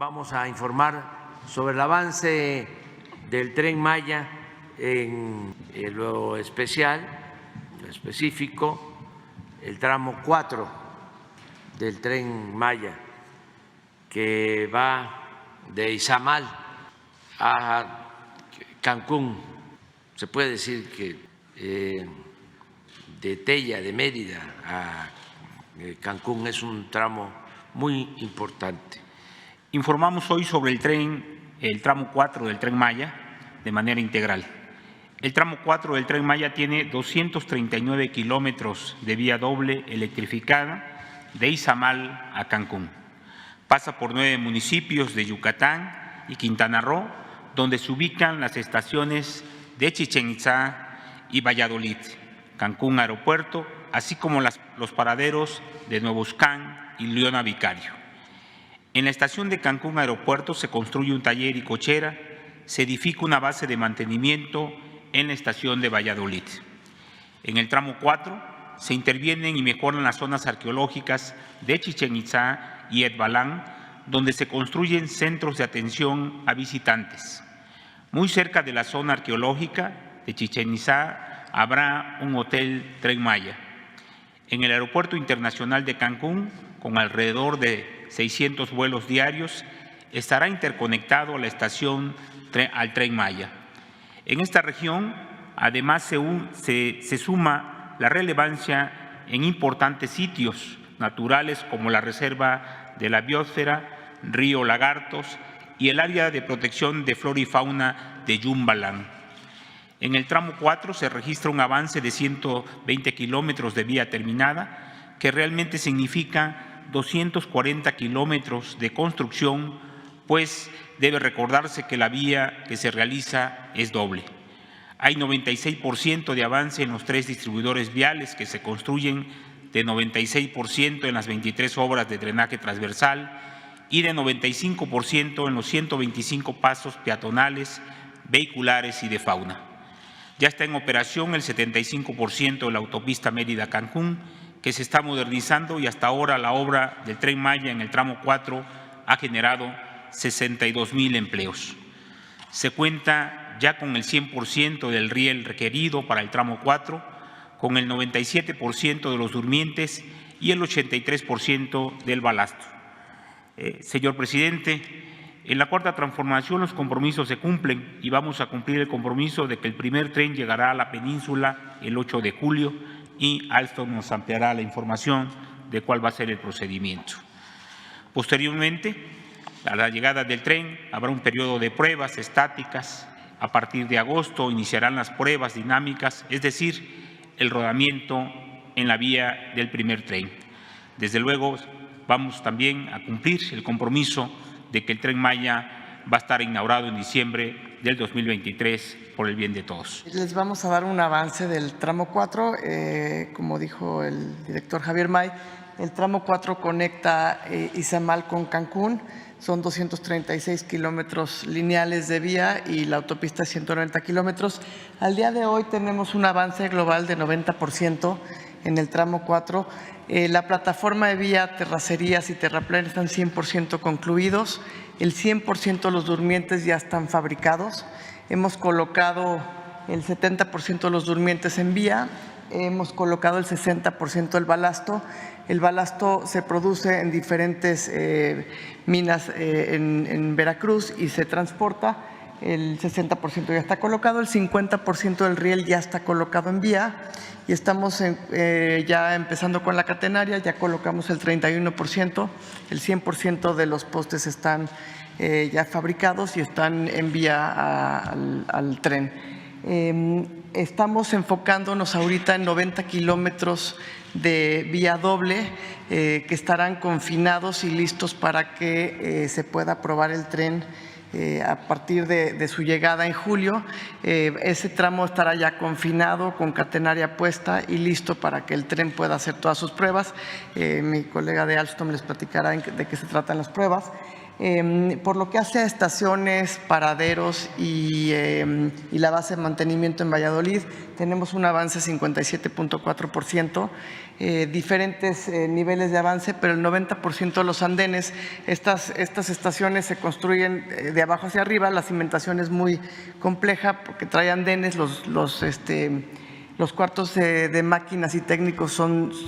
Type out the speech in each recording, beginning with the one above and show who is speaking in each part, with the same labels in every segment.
Speaker 1: vamos a informar sobre el avance del Tren Maya en lo especial, lo específico, el tramo 4 del Tren Maya, que va de Izamal a Cancún. Se puede decir que de Tella, de Mérida a Cancún es un tramo muy importante.
Speaker 2: Informamos hoy sobre el tramo 4 del Tren Maya de manera integral. El tramo 4 del Tren Maya tiene 239 kilómetros de vía doble electrificada de Izamal a Cancún. Pasa por 9 municipios de Yucatán y Quintana Roo, donde se ubican las estaciones de Chichén Itzá y Valladolid, Cancún Aeropuerto, así como los paraderos de Nuevo Uscán y Leona Vicario. En la estación de Cancún Aeropuerto se construye un taller y cochera, se edifica una base de mantenimiento en la estación de Valladolid. En el tramo 4 se intervienen y mejoran las zonas arqueológicas de Chichén Itzá y Etbalán, donde se construyen centros de atención a visitantes. Muy cerca de la zona arqueológica de Chichén Itzá habrá un hotel Tren Maya. En el Aeropuerto Internacional de Cancún, con alrededor de 600 vuelos diarios, estará interconectado a la estación al Tren Maya. En esta región, además, se suma la relevancia en importantes sitios naturales como la Reserva de la Biosfera, Río Lagartos y el área de protección de flora y fauna de Yumbalán. En el tramo 4 se registra un avance de 120 kilómetros de vía terminada, que realmente significa 240 kilómetros de construcción, pues debe recordarse que la vía que se realiza es doble. Hay 96% de avance en los 3 distribuidores viales que se construyen, de 96% en las 23 obras de drenaje transversal y de 95% en los 125 pasos peatonales, vehiculares y de fauna. Ya está en operación el 75% de la autopista Mérida-Cancún, que se está modernizando, y hasta ahora la obra del Tren Maya en el tramo 4 ha generado 62,000 empleos. Se cuenta ya con el 100% del riel requerido para el tramo 4, con el 97% de los durmientes y el 83% del balasto. Señor presidente, en la cuarta transformación los compromisos se cumplen y vamos a cumplir el compromiso de que el primer tren llegará a la península el 8 de julio y Alstom nos ampliará la información de cuál va a ser el procedimiento. Posteriormente, a la llegada del tren habrá un periodo de pruebas estáticas. A partir de agosto iniciarán las pruebas dinámicas, es decir, el rodamiento en la vía del primer tren. Desde luego, vamos también a cumplir el compromiso de que el Tren Maya va a estar inaugurado en diciembre del 2023 por el bien de todos.
Speaker 3: Les vamos a dar un avance del tramo 4. Como dijo el director Javier May, el tramo 4 conecta Izamal con Cancún. Son 236 kilómetros lineales de vía y la autopista 190 kilómetros. Al día de hoy tenemos un avance global de 90% en el tramo 4. La plataforma de vía, terracerías y terraplén están 100% concluidos. El 100% de los durmientes ya están fabricados. Hemos colocado el 70% de los durmientes en vía. Hemos colocado el 60% del balasto. El balasto se produce en diferentes minas en Veracruz y se transporta. El 60% ya está colocado, el 50% del riel ya está colocado en vía y estamos ya empezando con la catenaria, ya colocamos el 31%, el 100% de los postes están ya fabricados y están en vía al tren. Estamos enfocándonos ahorita en 90 kilómetros de vía doble que estarán confinados y listos para que se pueda aprobar el tren a partir de su llegada en julio. Ese tramo estará ya confinado, con catenaria puesta y listo para que el tren pueda hacer todas sus pruebas. Mi colega de Alstom les platicará de qué se tratan las pruebas. Por lo que hace a estaciones, paraderos y la base de mantenimiento en Valladolid, tenemos un avance 57.4%, diferentes niveles de avance, pero el 90% de los andenes, estas estaciones se construyen de abajo hacia arriba, la cimentación es muy compleja porque trae andenes, los cuartos de máquinas y técnicos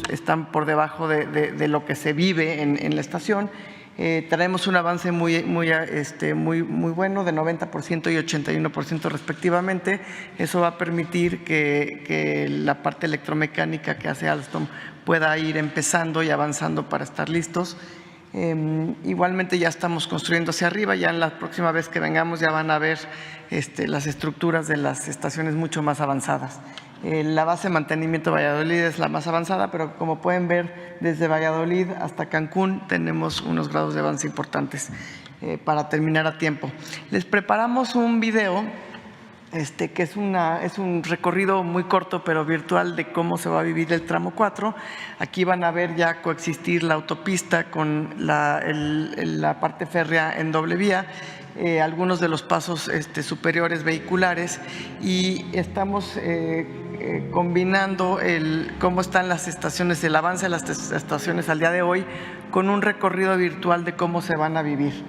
Speaker 3: están por debajo de lo que se vive en la estación. Traemos un avance muy bueno de 90% y 81% respectivamente. Eso va a permitir que la parte electromecánica que hace Alstom pueda ir empezando y avanzando para estar listos. Igualmente ya estamos construyendo hacia arriba, ya en la próxima vez que vengamos ya van a ver las estructuras de las estaciones mucho más avanzadas. La base de mantenimiento de Valladolid es la más avanzada, pero como pueden ver, desde Valladolid hasta Cancún tenemos unos grados de avance importantes para terminar a tiempo. Les preparamos un video que es un recorrido muy corto pero virtual de cómo se va a vivir el tramo 4. Aquí van a ver ya coexistir la autopista con la parte férrea en doble vía, algunos de los pasos superiores vehiculares, y estamos combinando cómo están las estaciones, el avance de las estaciones al día de hoy con un recorrido virtual de cómo se van a vivir.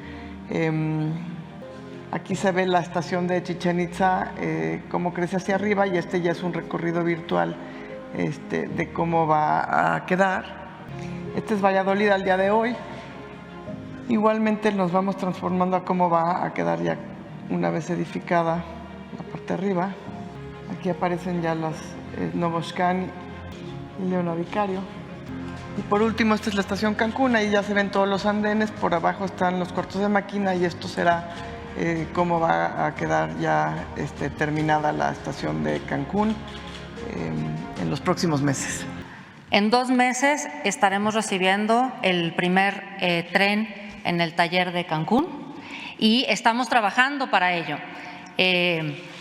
Speaker 3: Aquí se ve la estación de Chichén Itzá, cómo crece hacia arriba, y ya es un recorrido virtual de cómo va a quedar. Este es Valladolid al día de hoy. Igualmente nos vamos transformando a cómo va a quedar ya una vez edificada la parte de arriba. Aquí aparecen ya las Novoschán y Leona Vicario. Y por último, esta es la estación Cancún, ahí ya se ven todos los andenes, por abajo están los cuartos de máquina, y esto será cómo va a quedar ya terminada la estación de Cancún en los próximos meses.
Speaker 4: En 2 meses estaremos recibiendo el primer tren en el taller de Cancún y estamos trabajando para ello.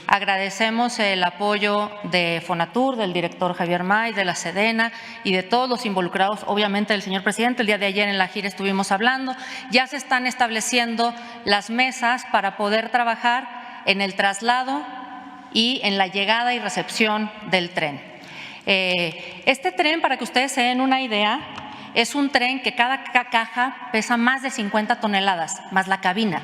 Speaker 4: Agradecemos el apoyo de Fonatur, del director Javier May, de la Sedena y de todos los involucrados, obviamente del señor presidente. El día de ayer en la gira estuvimos hablando. Ya se están estableciendo las mesas para poder trabajar en el traslado y en la llegada y recepción del tren. Este tren, para que ustedes se den una idea, es un tren que cada caja pesa más de 50 toneladas, más la cabina.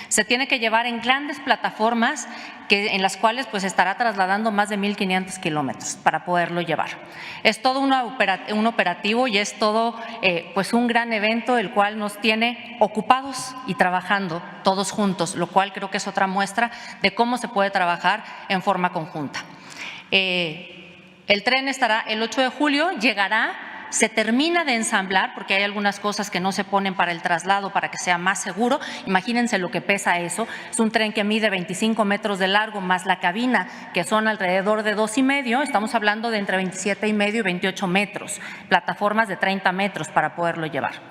Speaker 4: Se tiene que llevar en grandes plataformas en las cuales pues estará trasladando más de 1.500 kilómetros para poderlo llevar. Es todo un operativo y es todo pues un gran evento, el cual nos tiene ocupados y trabajando todos juntos, lo cual creo que es otra muestra de cómo se puede trabajar en forma conjunta. El tren estará el 8 de julio, llegará. Se termina de ensamblar porque hay algunas cosas que no se ponen para el traslado para que sea más seguro. Imagínense lo que pesa eso. Es un tren que mide 25 metros de largo más la cabina, que son alrededor de 2,5. Estamos hablando de entre 27,5 y 28 metros, plataformas de 30 metros para poderlo llevar.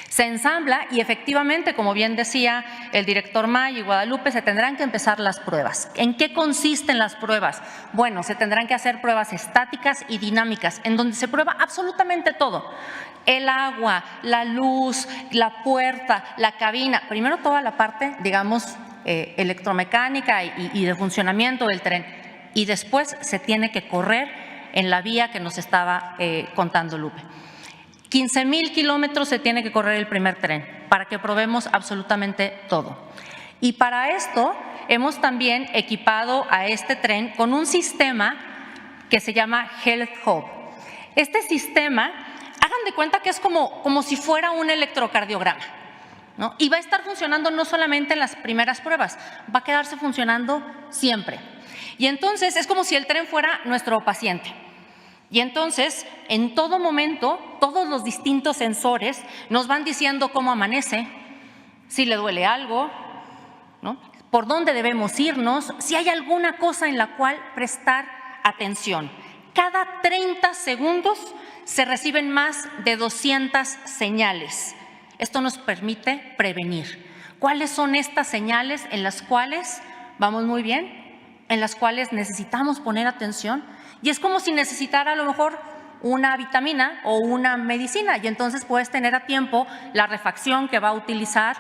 Speaker 4: Se ensambla y efectivamente, como bien decía el director May y Guadalupe, se tendrán que empezar las pruebas. ¿En qué consisten las pruebas? Bueno, se tendrán que hacer pruebas estáticas y dinámicas, en donde se prueba absolutamente todo. El agua, la luz, la puerta, la cabina. Primero toda la parte, digamos, electromecánica y de funcionamiento del tren. Y después se tiene que correr en la vía que nos estaba contando Lupe. 15,000 kilómetros se tiene que correr el primer tren para que probemos absolutamente todo. Y para esto hemos también equipado a este tren con un sistema que se llama Health Hub. Este sistema, hagan de cuenta que es como si fuera un electrocardiograma, ¿no? Y va a estar funcionando no solamente en las primeras pruebas, va a quedarse funcionando siempre. Y entonces es como si el tren fuera nuestro paciente. Y entonces, en todo momento, todos los distintos sensores nos van diciendo cómo amanece, si le duele algo, ¿no? Por dónde debemos irnos, si hay alguna cosa en la cual prestar atención. Cada 30 segundos se reciben más de 200 señales. Esto nos permite prevenir. ¿Cuáles son estas señales en las cuales vamos muy bien? En las cuales necesitamos poner atención. Y es como si necesitara a lo mejor una vitamina o una medicina, y entonces puedes tener a tiempo la refacción que va a utilizar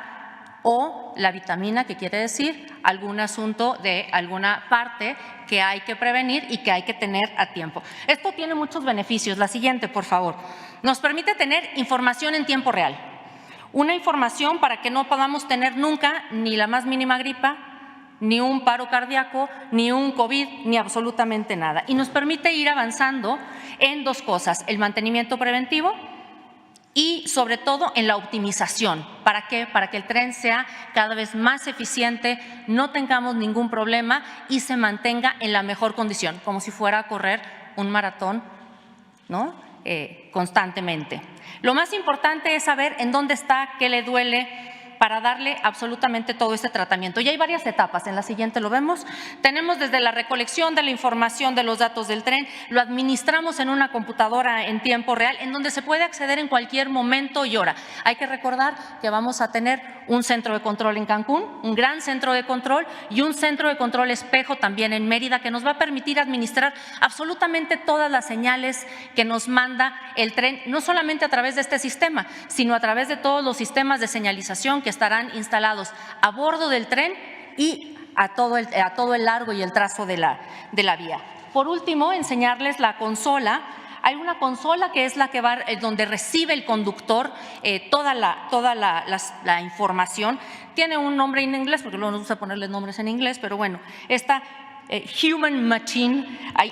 Speaker 4: o la vitamina, que quiere decir algún asunto de alguna parte que hay que prevenir y que hay que tener a tiempo. Esto tiene muchos beneficios. La siguiente, por favor. Nos permite tener información en tiempo real. Una información para que no podamos tener nunca ni la más mínima gripa, ni un paro cardíaco, ni un COVID, ni absolutamente nada. Y nos permite ir avanzando en dos cosas: el mantenimiento preventivo y sobre todo en la optimización. ¿Para qué? Para que el tren sea cada vez más eficiente, no tengamos ningún problema y se mantenga en la mejor condición, como si fuera a correr un maratón, ¿no? Constantemente. Lo más importante es saber en dónde está, qué le duele, para darle absolutamente todo este tratamiento. Y hay varias etapas, en la siguiente lo vemos. Tenemos desde la recolección de la información de los datos del tren, lo administramos en una computadora en tiempo real, en donde se puede acceder en cualquier momento y hora. Hay que recordar que vamos a tener un centro de control en Cancún, un gran centro de control y un centro de control espejo también en Mérida, que nos va a permitir administrar absolutamente todas las señales que nos manda el tren, no solamente a través de este sistema, sino a través de todos los sistemas de señalización que estarán instalados a bordo del tren y a todo el largo y el trazo de la vía. Por último, enseñarles la consola. Hay una consola que es la que va, donde recibe el conductor toda la información. Tiene un nombre en inglés, porque luego nos gusta ponerle nombres en inglés, pero bueno, esta Human Machine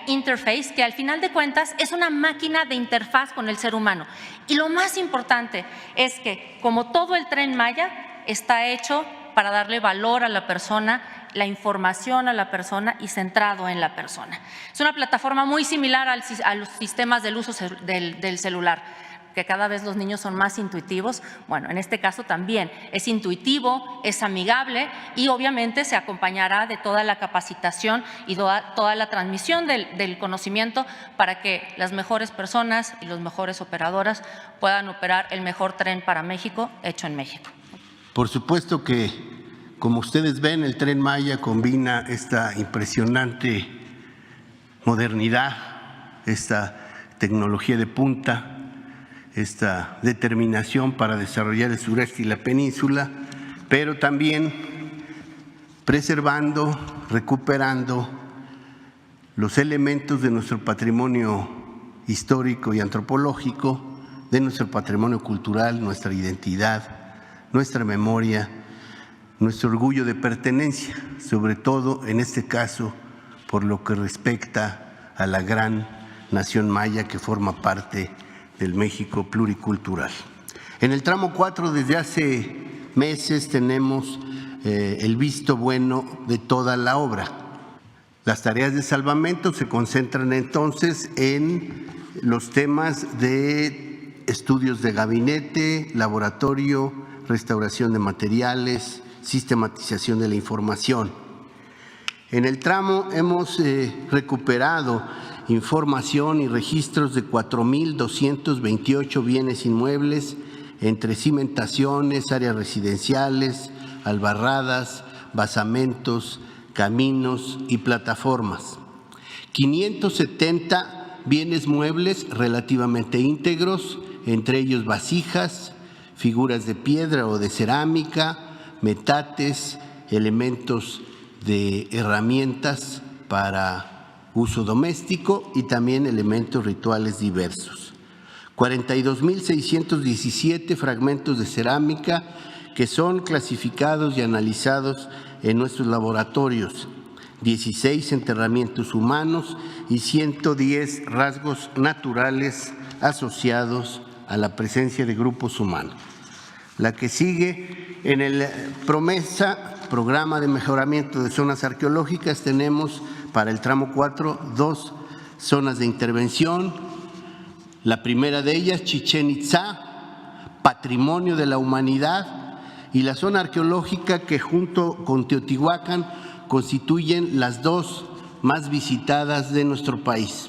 Speaker 4: Interface, que al final de cuentas es una máquina de interfaz con el ser humano. Y lo más importante es que, como todo el Tren Maya, está hecho para darle valor a la persona, la información a la persona y centrado en la persona. Es una plataforma muy similar a los sistemas del uso del celular, que cada vez los niños son más intuitivos. Bueno, en este caso también es intuitivo, es amigable y obviamente se acompañará de toda la capacitación y toda la transmisión del conocimiento para que las mejores personas y las mejores operadoras puedan operar el mejor tren para México, hecho en México.
Speaker 5: Por supuesto que, como ustedes ven, el Tren Maya combina esta impresionante modernidad, esta tecnología de punta, esta determinación para desarrollar el sureste y la península, pero también preservando, recuperando los elementos de nuestro patrimonio histórico y antropológico, de nuestro patrimonio cultural, nuestra identidad, nuestra memoria, nuestro orgullo de pertenencia, sobre todo en este caso por lo que respecta a la gran nación maya que forma parte del México pluricultural. En el tramo 4 desde hace meses tenemos el visto bueno de toda la obra. Las tareas de salvamento se concentran entonces en los temas de estudios de gabinete, laboratorio, restauración de materiales, sistematización de la información. En el tramo hemos recuperado información y registros de 4,228 bienes inmuebles entre cimentaciones, áreas residenciales, albarradas, basamentos, caminos y plataformas. 570 bienes muebles relativamente íntegros, entre ellos vasijas, figuras de piedra o de cerámica, metates, elementos de herramientas para uso doméstico y también elementos rituales diversos. 42,617 fragmentos de cerámica que son clasificados y analizados en nuestros laboratorios, 16 enterramientos humanos y 110 rasgos naturales asociados a la presencia de grupos humanos. La que sigue, en el programa de mejoramiento de zonas arqueológicas, tenemos para el tramo 4 2 zonas de intervención. La primera de ellas, Chichén Itzá, patrimonio de la humanidad, y la zona arqueológica que junto con Teotihuacán constituyen las dos más visitadas de nuestro país.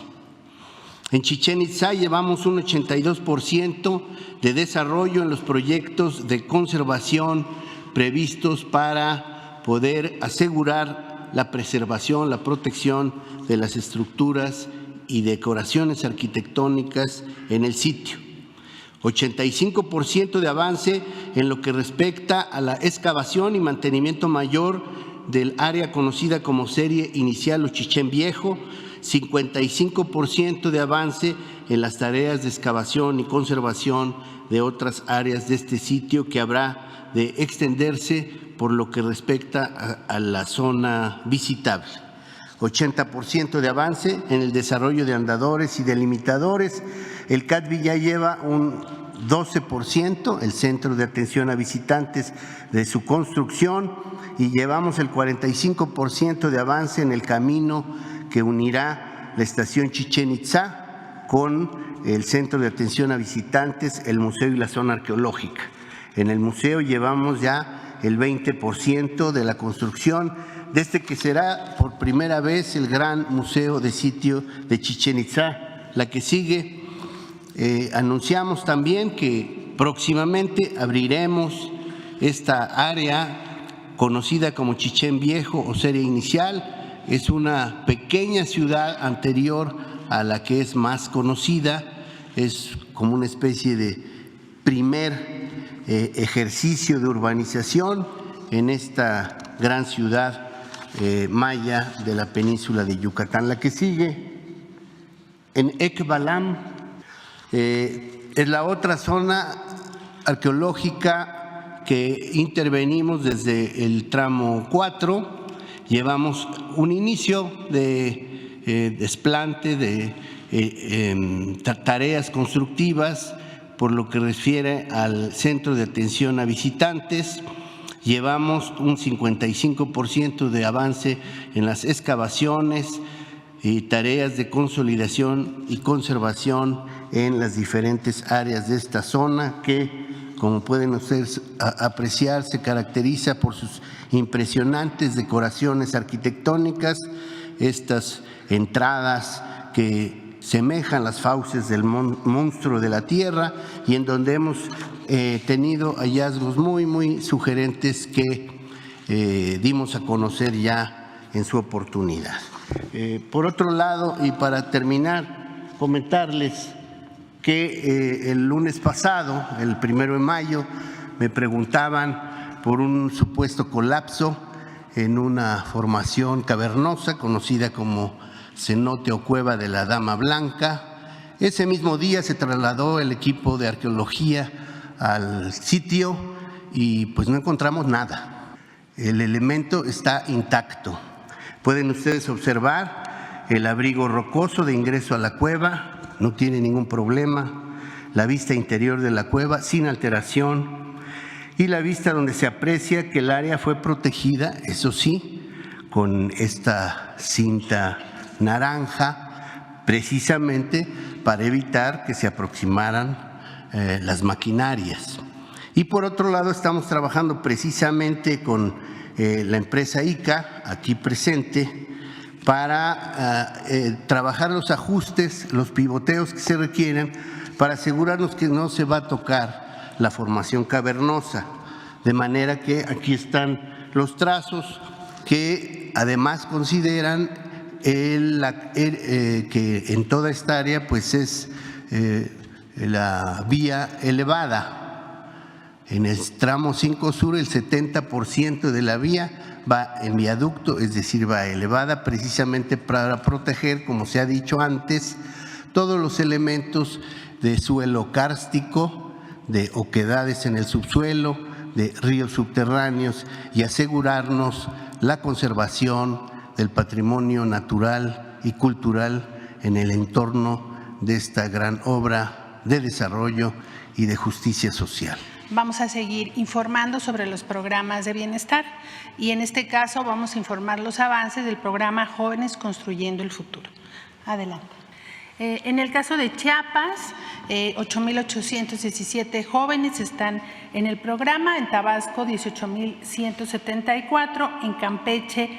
Speaker 5: En Chichén Itzá llevamos un 82% de desarrollo en los proyectos de conservación previstos para poder asegurar la preservación, la protección de las estructuras y decoraciones arquitectónicas en el sitio. 85% de avance en lo que respecta a la excavación y mantenimiento mayor del área conocida como Serie Inicial o Chichén Viejo, 55% de avance en las tareas de excavación y conservación de otras áreas de este sitio que habrá de extenderse por lo que respecta a la zona visitable. 80% de avance en el desarrollo de andadores y delimitadores. El CADVI ya lleva un 12%, el Centro de Atención a Visitantes, de su construcción, y llevamos el 45% de avance en el camino que unirá la estación Chichén Itzá con el Centro de Atención a Visitantes, el museo y la zona arqueológica. En el museo llevamos ya el 20% de la construcción de este que será por primera vez el gran museo de sitio de Chichén Itzá. La que sigue, anunciamos también que próximamente abriremos esta área conocida como Chichén Viejo o Serie Inicial. Es una pequeña ciudad anterior a la que es más conocida, es como una especie de primer ejercicio de urbanización en esta gran ciudad maya de la península de Yucatán. La que sigue, en Ekbalam, es la otra zona arqueológica que intervenimos desde el tramo 4. Llevamos un inicio de desplante de tareas constructivas por lo que refiere al Centro de Atención a Visitantes. Llevamos un 55% de avance en las excavaciones y tareas de consolidación y conservación en las diferentes áreas de esta zona que, como pueden ustedes apreciar, se caracteriza por sus impresionantes decoraciones arquitectónicas, estas entradas que semejan las fauces del monstruo de la tierra y en donde hemos tenido hallazgos muy sugerentes que dimos a conocer ya en su oportunidad. Por otro lado, y para terminar, comentarles que el lunes pasado, el 1 de mayo, me preguntaban por un supuesto colapso en una formación cavernosa conocida como cenote o cueva de la Dama Blanca. Ese mismo día se trasladó el equipo de arqueología al sitio y pues no encontramos nada. El elemento está intacto. Pueden ustedes observar el abrigo rocoso de ingreso a la cueva, no tiene ningún problema. La vista interior de la cueva sin alteración y la vista donde se aprecia que el área fue protegida, eso sí, con esta cinta naranja, precisamente para evitar que se aproximaran las maquinarias. Y por otro lado, estamos trabajando precisamente con la empresa ICA, aquí presente, para trabajar los ajustes, los pivoteos que se requieren para asegurarnos que no se va a tocar la formación cavernosa. De manera que aquí están los trazos que además consideran que en toda esta área pues es la vía elevada. En el tramo 5 sur el 70% de la vía va en viaducto, es decir, va elevada precisamente para proteger, como se ha dicho antes, todos los elementos de suelo kárstico, de oquedades en el subsuelo, de ríos subterráneos y asegurarnos la conservación del patrimonio natural y cultural en el entorno de esta gran obra de desarrollo y de justicia social.
Speaker 6: Vamos a seguir informando sobre los programas de bienestar y en este caso vamos a informar los avances del programa Jóvenes Construyendo el Futuro. Adelante. En el caso de Chiapas, 8,817 jóvenes están en el programa, en Tabasco 18,174, en Campeche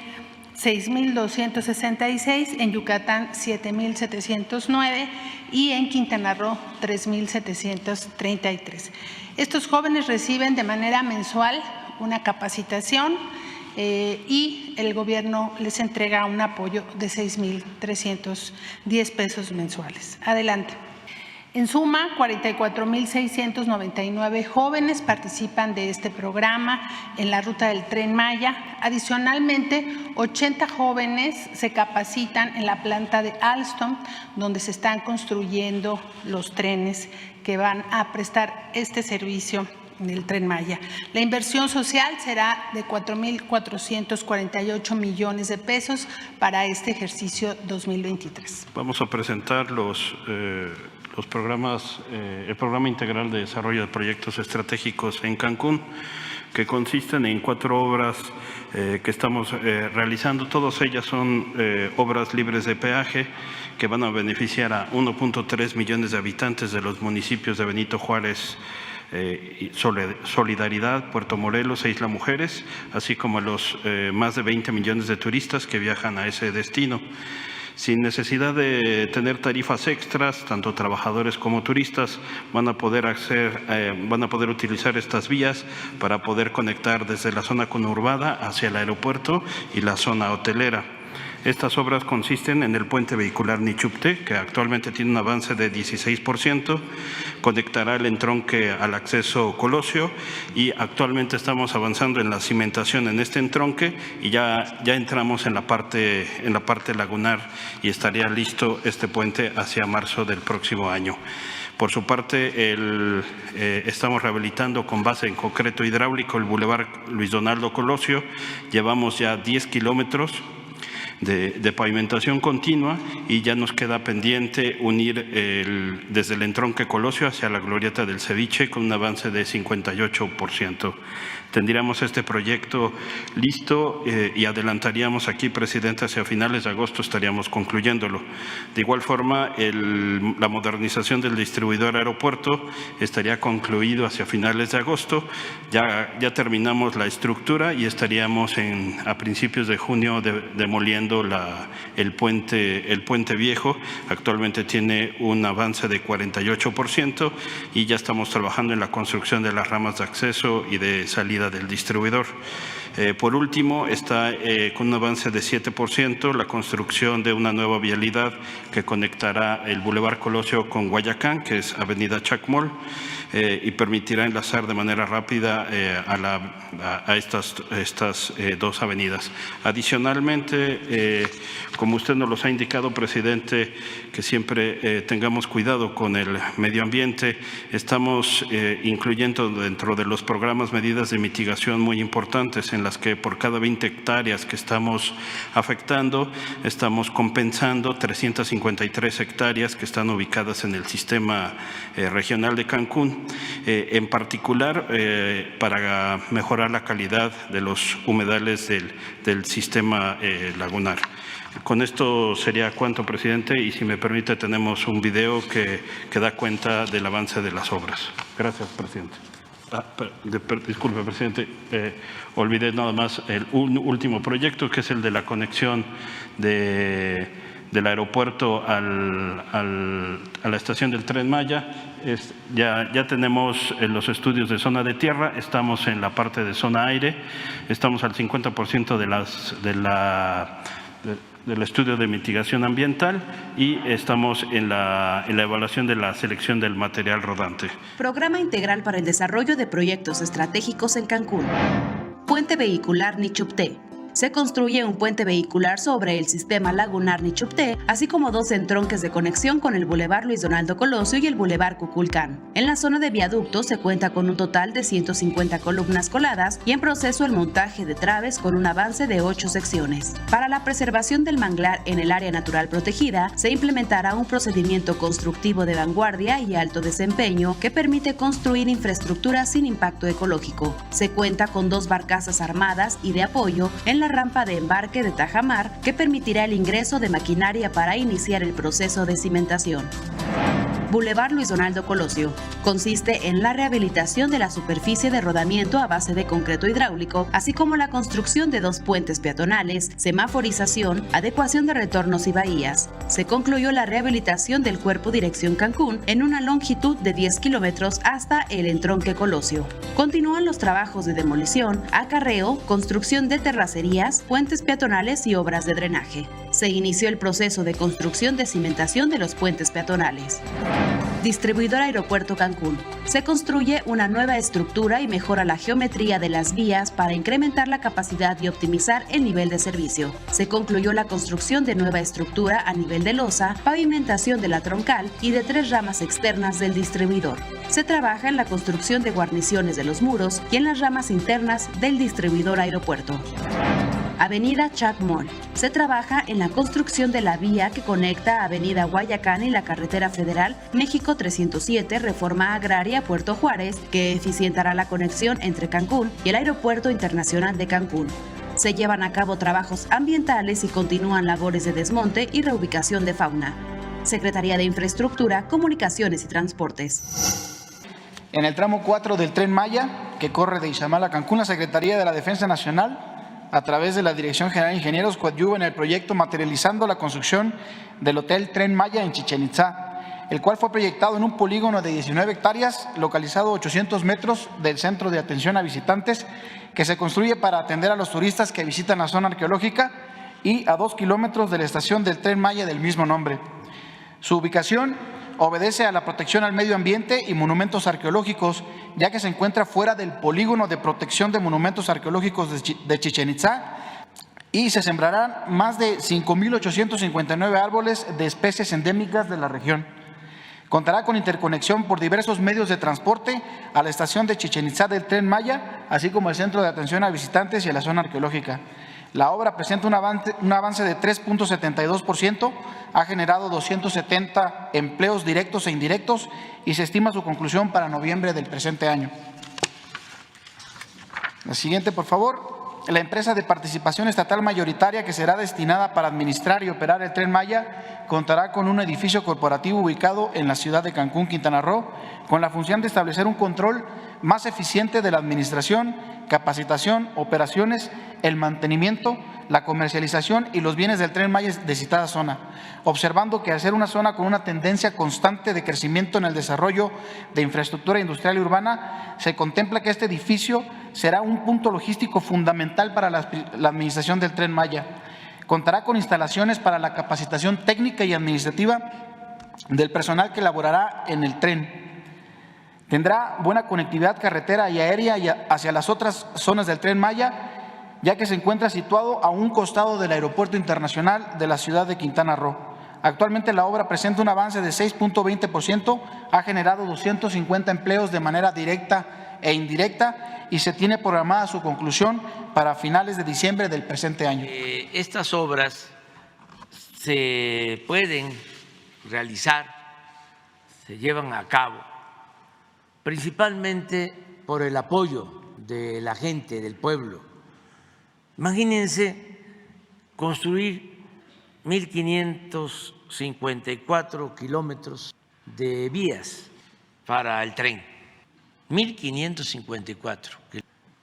Speaker 6: 6,266, en Yucatán 7,709 y en Quintana Roo 3,733. Estos jóvenes reciben de manera mensual una capacitación y el gobierno les entrega un apoyo de 6,310 pesos mensuales. Adelante. En suma, 44,699 jóvenes participan de este programa en la ruta del Tren Maya. Adicionalmente, 80 jóvenes se capacitan en la planta de Alstom, donde se están construyendo los trenes que van a prestar este servicio del Tren Maya. La inversión social será de 4,448 millones de pesos para este ejercicio 2023.
Speaker 7: Vamos a presentar los programas, el Programa Integral de Desarrollo de Proyectos Estratégicos en Cancún, que consisten en 4 obras que estamos realizando. Todas ellas son obras libres de peaje que van a beneficiar a 1.3 millones de habitantes de los municipios de Benito Juárez, Solidaridad, Puerto Morelos e Isla Mujeres, así como a los más de 20 millones de turistas que viajan a ese destino. Sin necesidad de tener tarifas extras, tanto trabajadores como turistas van a poder utilizar estas vías para poder conectar desde la zona conurbada hacia el aeropuerto y la zona hotelera. Estas obras consisten en el puente vehicular Nichupté, que actualmente tiene un avance de 16%, conectará el entronque al acceso Colosio y actualmente estamos avanzando en la cimentación en este entronque y ya entramos en la parte lagunar y estaría listo este puente hacia marzo del próximo año. Por su parte, estamos rehabilitando con base en concreto hidráulico el Boulevard Luis Donaldo Colosio. Llevamos ya 10 kilómetros de pavimentación continua y ya nos queda pendiente unir desde el entronque Colosio hacia la glorieta del Ceviche con un avance de 58%. Tendríamos este proyecto listo y adelantaríamos aquí, presidente, hacia finales de agosto estaríamos concluyéndolo. De igual forma, la modernización del distribuidor aeropuerto estaría concluido hacia finales de agosto. Ya terminamos la estructura y estaríamos a principios de junio demoliendo el puente viejo. Actualmente tiene un avance de 48% y ya estamos trabajando en la construcción de las ramas de acceso y de salida del distribuidor. Por último, está con un avance de 7% la construcción de una nueva vialidad que conectará el Boulevard Colosio con Guayacán, que es Avenida Chacmol, y permitirá enlazar de manera rápida a estas dos avenidas. Adicionalmente, como usted nos los ha indicado, presidente, que siempre tengamos cuidado con el medio ambiente, estamos incluyendo dentro de los programas medidas de mitigación muy importantes en las que por cada 20 hectáreas que estamos afectando, estamos compensando 353 hectáreas que están ubicadas en el sistema regional de Cancún, en particular para mejorar la calidad de los humedales del sistema lagunar. Con esto sería cuanto, presidente, y si me permite tenemos un video que da cuenta del avance de las obras. Gracias, presidente. Disculpe, presidente, olvidé nada más un último proyecto, que es el de la conexión del aeropuerto a la estación del Tren Maya. Ya tenemos los estudios de zona de tierra, estamos en la parte de zona aire, estamos al 50% del estudio de mitigación ambiental y estamos en la evaluación de la selección del material rodante.
Speaker 8: Programa Integral para el Desarrollo de Proyectos Estratégicos en Cancún. Puente vehicular Nichupté. Se construye un puente vehicular sobre el sistema lagunar Nichupté, así como 2 entronques de conexión con el Boulevard Luis Donaldo Colosio y el Boulevard Cuculcán. En la zona de viaducto se cuenta con un total de 150 columnas coladas y en proceso el montaje de traves con un avance de 8 secciones. Para la preservación del manglar en el área natural protegida, se implementará un procedimiento constructivo de vanguardia y alto desempeño que permite construir infraestructura sin impacto ecológico. Se cuenta con 2 barcazas armadas y de apoyo en la rampa de embarque de Tajamar, que permitirá el ingreso de maquinaria para iniciar el proceso de cimentación. Boulevard Luis Donaldo Colosio. Consiste en la rehabilitación de la superficie de rodamiento a base de concreto hidráulico, así como la construcción de 2 puentes peatonales, semaforización, adecuación de retornos y bahías. Se concluyó la rehabilitación del cuerpo dirección Cancún en una longitud de 10 kilómetros hasta el entronque Colosio. Continúan los trabajos de demolición, acarreo, construcción de terracerías, puentes peatonales y obras de drenaje. Se inició el proceso de construcción de cimentación de los puentes peatonales. Distribuidor Aeropuerto Cancún. Se construye una nueva estructura y mejora la geometría de las vías para incrementar la capacidad y optimizar el nivel de servicio. Se concluyó la construcción de nueva estructura a nivel de losa, pavimentación de la troncal y de 3 ramas externas del distribuidor. Se trabaja en la construcción de guarniciones de los muros y en las ramas internas del distribuidor aeropuerto. Avenida Chac Mall. Se trabaja en la construcción de la vía que conecta Avenida Guayacán y la Carretera Federal México 307, Reforma Agraria Puerto Juárez, que eficientará la conexión entre Cancún y el Aeropuerto Internacional de Cancún. Se llevan a cabo trabajos ambientales y continúan labores de desmonte y reubicación de fauna. Secretaría de Infraestructura, Comunicaciones y Transportes.
Speaker 9: En el tramo 4 del Tren Maya, que corre de Izamal a Cancún, la Secretaría de la Defensa Nacional, a través de la Dirección General de Ingenieros, coadyuva en el proyecto materializando la construcción del Hotel Tren Maya en Chichén Itzá, el cual fue proyectado en un polígono de 19 hectáreas, localizado a 800 metros del Centro de Atención a Visitantes, que se construye para atender a los turistas que visitan la zona arqueológica y a 2 kilómetros de la estación del Tren Maya del mismo nombre. Su ubicación obedece a la protección al medio ambiente y monumentos arqueológicos, ya que se encuentra fuera del polígono de protección de monumentos arqueológicos de Chichén Itzá y se sembrarán más de 5.859 árboles de especies endémicas de la región. Contará con interconexión por diversos medios de transporte a la estación de Chichén Itzá del Tren Maya, así como el Centro de Atención a Visitantes y a la zona arqueológica. La obra presenta un avance de 3.72%, ha generado 270 empleos directos e indirectos y se estima su conclusión para noviembre del presente año. La siguiente, por favor. La empresa de participación estatal mayoritaria que será destinada para administrar y operar el Tren Maya contará con un edificio corporativo ubicado en la ciudad de Cancún, Quintana Roo, con la función de establecer un control más eficiente de la administración, capacitación, operaciones, el mantenimiento, la comercialización y los bienes del Tren Maya de citada zona, observando que al ser una zona con una tendencia constante de crecimiento en el desarrollo de infraestructura industrial y urbana, se contempla que este edificio será un punto logístico fundamental para la administración del Tren Maya. Contará con instalaciones para la capacitación técnica y administrativa del personal que laborará en el tren. Tendrá buena conectividad carretera y aérea hacia las otras zonas del Tren Maya, ya que se encuentra situado a un costado del Aeropuerto Internacional de la ciudad de Quintana Roo. Actualmente la obra presenta un avance de 6.20%, ha generado 250 empleos de manera directa e indirecta y se tiene programada su conclusión para finales de diciembre del presente año.
Speaker 1: Estas obras se pueden realizar, se llevan a cabo, principalmente por el apoyo de la gente, del pueblo. Imagínense construir 1.554 kilómetros de vías para el tren, 1.554,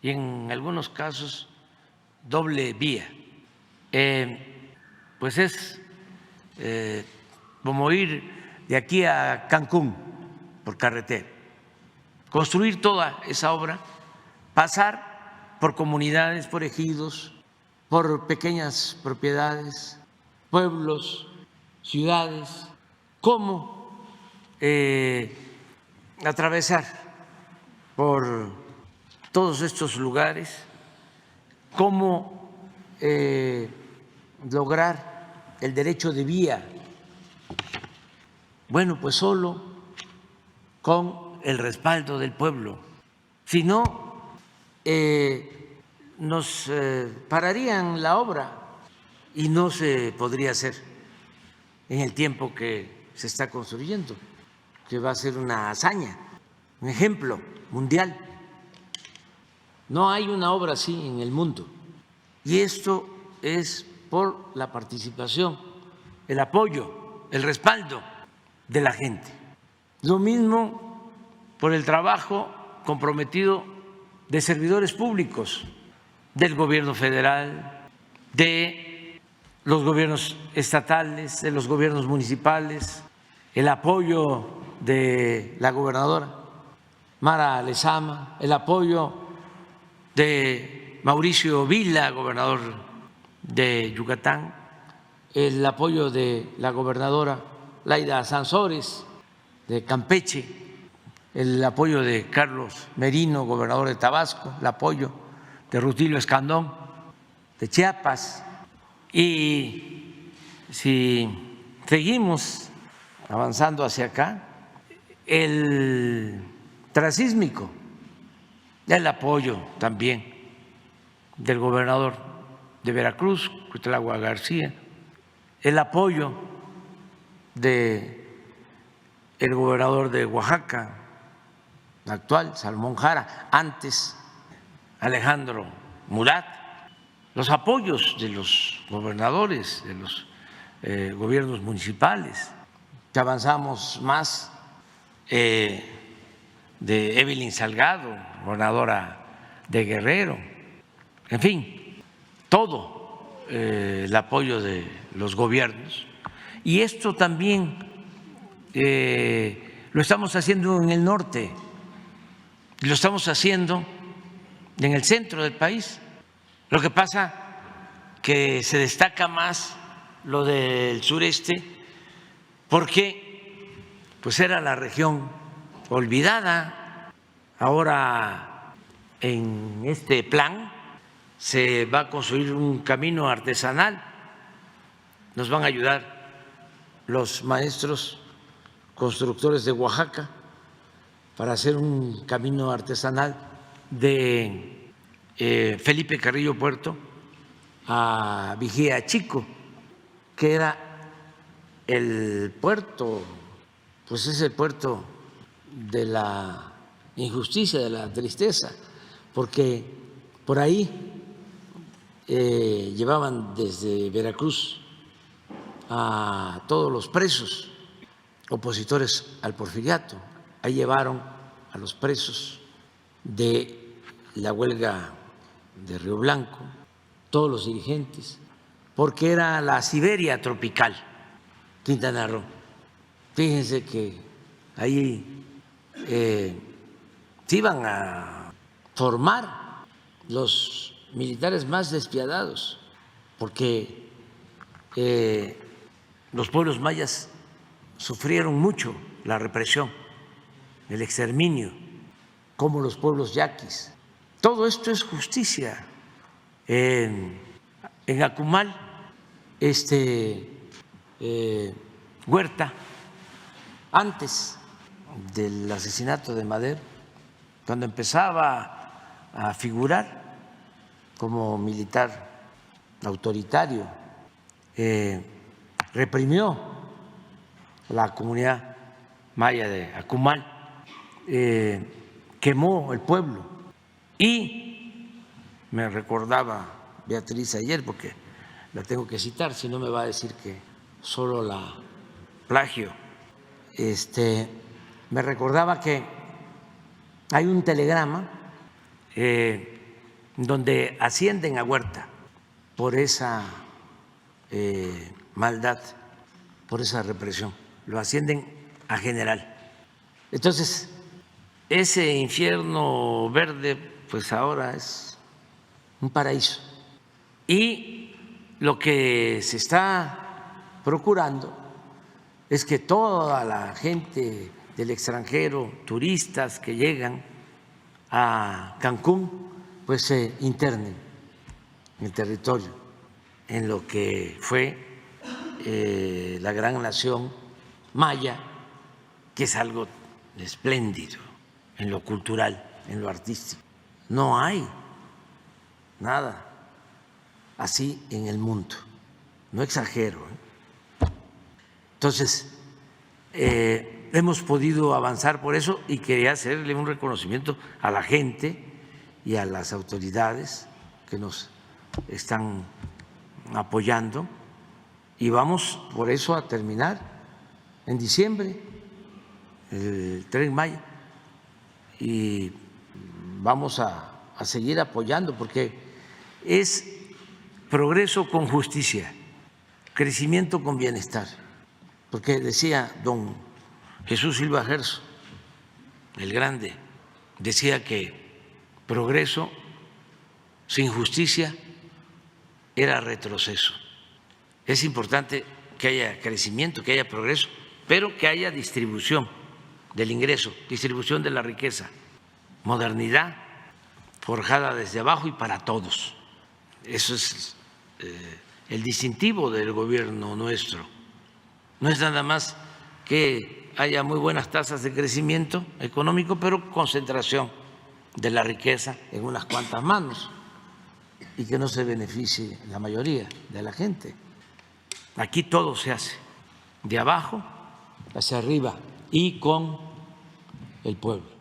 Speaker 1: y en algunos casos doble vía. Pues es como ir de aquí a Cancún por carretera, construir toda esa obra, pasar por comunidades, por ejidos, por pequeñas propiedades, pueblos, ciudades, cómo atravesar por todos estos lugares, cómo lograr el derecho de vía. Bueno, pues solo con el respaldo del pueblo. Si no, nos pararían la obra y no se podría hacer en el tiempo que se está construyendo, que va a ser una hazaña, un ejemplo mundial. No hay una obra así en el mundo y esto es por la participación, el apoyo, el respaldo de la gente. Lo mismo por el trabajo comprometido de servidores públicos, del gobierno federal, de los gobiernos estatales, de los gobiernos municipales, el apoyo de la gobernadora Mara Lezama, el apoyo de Mauricio Vila, gobernador de Yucatán, el apoyo de la gobernadora Laida Sansores de Campeche, el apoyo de Carlos Merino, gobernador de Tabasco, el apoyo de Rutilio Escandón, de Chiapas. Y si seguimos avanzando hacia acá, el transísmico, el apoyo también del gobernador de Veracruz, Cuitlahua García, el apoyo de el gobernador de Oaxaca, actual, Salomón Jara, antes Alejandro Murat, los apoyos de los gobernadores, de los gobiernos municipales, que avanzamos más, de Evelyn Salgado, gobernadora de Guerrero, en fin, todo el apoyo de los gobiernos. Y esto también lo estamos haciendo en el norte, lo estamos haciendo en el centro del país. Lo que pasa que se destaca más lo del sureste porque pues era la región olvidada. Ahora en este plan se va a construir un camino artesanal, nos van a ayudar los maestros constructores de Oaxaca para hacer un camino artesanal de Felipe Carrillo Puerto a Vigía Chico, que era el puerto, pues es el puerto de la injusticia, de la tristeza, porque por ahí llevaban desde Veracruz a todos los presos opositores al porfiriato. Ahí llevaron a los presos de la huelga de Río Blanco, todos los dirigentes, porque era la Siberia tropical, Quintana Roo. Fíjense que ahí se iban a formar los militares más despiadados, porque los pueblos mayas sufrieron mucho la represión, el exterminio, como los pueblos yaquis. Todo esto es justicia. En Akumal, Huerta, antes del asesinato de Madero, cuando empezaba a figurar como militar autoritario, reprimió la comunidad maya de Akumal, quemó el pueblo. Y me recordaba Beatriz ayer, porque la tengo que citar, si no me va a decir que solo la plagio. Me recordaba que hay un telegrama donde ascienden a Huerta por esa maldad, por esa represión, lo ascienden a general. Entonces, ese infierno verde pues ahora es un paraíso. Y lo que se está procurando es que toda la gente del extranjero, turistas que llegan a Cancún, pues se internen en el territorio, en lo que fue la gran nación maya, que es algo espléndido en lo cultural, en lo artístico. No hay nada así en el mundo, no exagero. Entonces, hemos podido avanzar por eso y quería hacerle un reconocimiento a la gente y a las autoridades que nos están apoyando, y vamos por eso a terminar en diciembre el Tren Maya y vamos a seguir apoyando, porque es progreso con justicia, crecimiento con bienestar, porque decía don Jesús Silva Gerso, el grande, decía que progreso sin justicia era retroceso. Es importante que haya crecimiento, que haya progreso, pero que haya distribución del ingreso, distribución de la riqueza, modernidad forjada desde abajo y para todos. Eso es el distintivo del gobierno nuestro. No es nada más que haya muy buenas tasas de crecimiento económico, pero concentración de la riqueza en unas cuantas manos y que no se beneficie la mayoría de la gente. Aquí todo se hace de abajo hacia arriba y con el pueblo.